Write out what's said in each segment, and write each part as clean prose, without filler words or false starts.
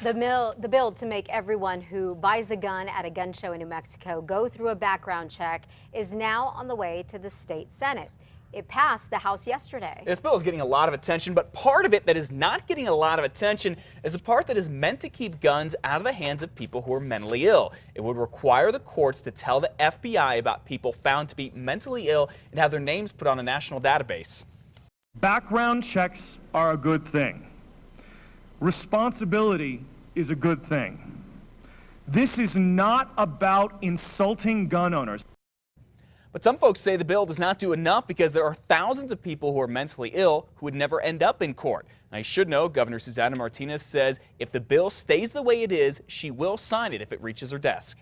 The bill to make everyone who buys a gun at a gun show in New Mexico go through a background check is now on the way to the state Senate. It passed the House yesterday. This bill is getting a lot of attention, but part of it that is not getting a lot of attention is the part that is meant to keep guns out of the hands of people who are mentally ill. It would require the courts to tell the FBI about people found to be mentally ill and have their names put on a national database. Background checks are a good thing. Responsibility is a good thing. This is not about insulting gun owners. But some folks say the bill does not do enough because there are thousands of people who are mentally ill who would never end up in court. Now, you should know Governor Susana Martinez says if the bill stays the way it is, she will sign it if it reaches her desk.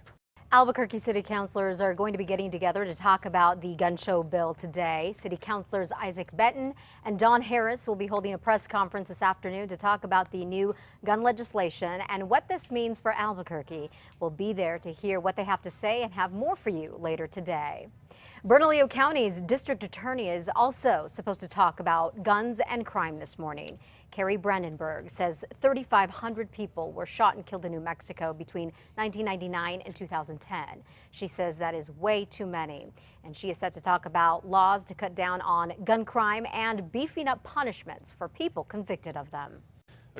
Albuquerque City Councilors are going to be getting together to talk about the gun show bill today. City Councilors Isaac Benton and Don Harris will be holding a press conference this afternoon to talk about the new gun legislation and what this means for Albuquerque. We'll be there to hear what they have to say and have more for you later today. Bernalillo County's district attorney is also supposed to talk about guns and crime this morning. Carrie Brandenburg says 3,500 people were shot and killed in New Mexico between 1999 and 2010. She says that is way too many. And she is set to talk about laws to cut down on gun crime and beefing up punishments for people convicted of them.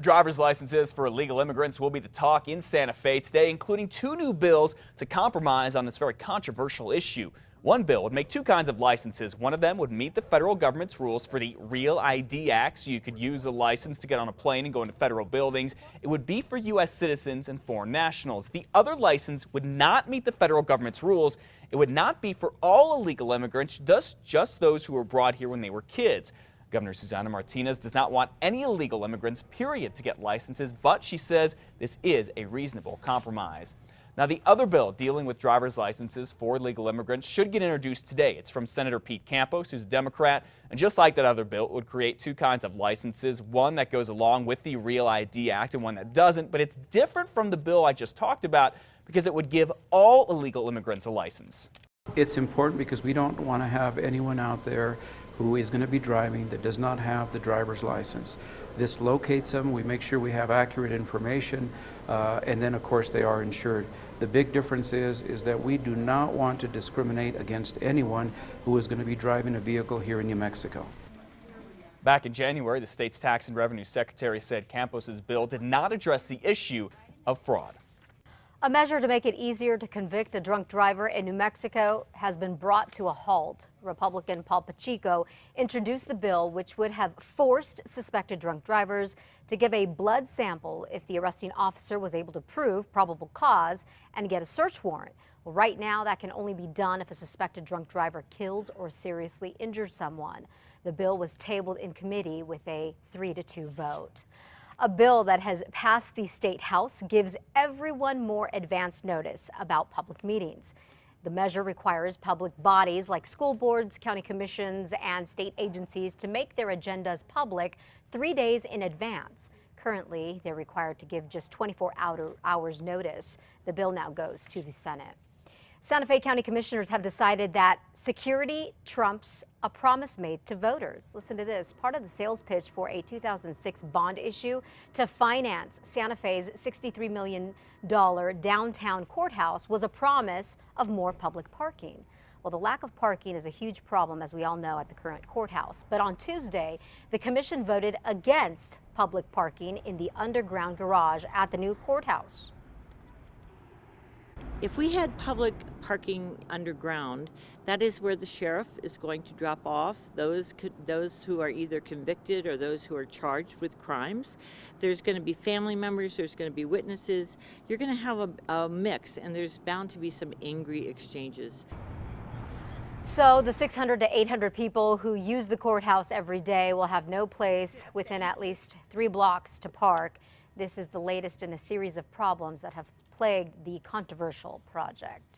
Driver's licenses for illegal immigrants will be the talk in Santa Fe today, including two new bills to compromise on this very controversial issue. One bill would make two kinds of licenses. One of them would meet the federal government's rules for the Real ID Act, so you could use a license to get on a plane and go into federal buildings. It would be for U.S. citizens and foreign nationals. The other license would not meet the federal government's rules. It would not be for all illegal immigrants, just those who were brought here when they were kids. Governor Susana Martinez does not want any illegal immigrants, period, to get licenses, but she says this is a reasonable compromise. Now, the other bill dealing with driver's licenses for illegal immigrants should get introduced today. It's from Senator Pete Campos, who's a Democrat. And just like that other bill, it would create two kinds of licenses, one that goes along with the Real ID Act and one that doesn't. But it's different from the bill I just talked about because it would give all illegal immigrants a license. It's important because we don't want to have anyone out there who is going to be driving that does not have the driver's license. This locates them, we make sure we have accurate information, and then of course they are insured. The big difference is that we do not want to discriminate against anyone who is going to be driving a vehicle here in New Mexico. Back in January, the state's Tax and Revenue Secretary said Campos's bill did not address the issue of fraud. A measure to make it easier to convict a drunk driver in New Mexico has been brought to a halt. Republican Paul Pacheco introduced the bill, which would have forced suspected drunk drivers to give a blood sample if the arresting officer was able to prove probable cause and get a search warrant. Well, right now, that can only be done if a suspected drunk driver kills or seriously injures someone. The bill was tabled in committee with a 3-2 vote. A bill that has passed the state house gives everyone more advance notice about public meetings. The measure requires public bodies like school boards, county commissions, and state agencies to make their agendas public 3 days in advance. Currently, they're required to give just 24 hours notice. The bill now goes to the Senate. Santa Fe County Commissioners have decided that security trumps a promise made to voters. Listen to this. Part of the sales pitch for a 2006 bond issue to finance Santa Fe's $63 million downtown courthouse was a promise of more public parking. Well, the lack of parking is a huge problem, as we all know, at the current courthouse. But on Tuesday, the commission voted against public parking in the underground garage at the new courthouse. If we had public parking underground, that is where the sheriff is going to drop off those who are either convicted or those who are charged with crimes. There's going to be family members, there's going to be witnesses. You're going to have a mix, and there's bound to be some angry exchanges. So the 600 to 800 people who use the courthouse every day will have no place within at least 3 blocks to park. This is the latest in a series of problems that have plagued the controversial project.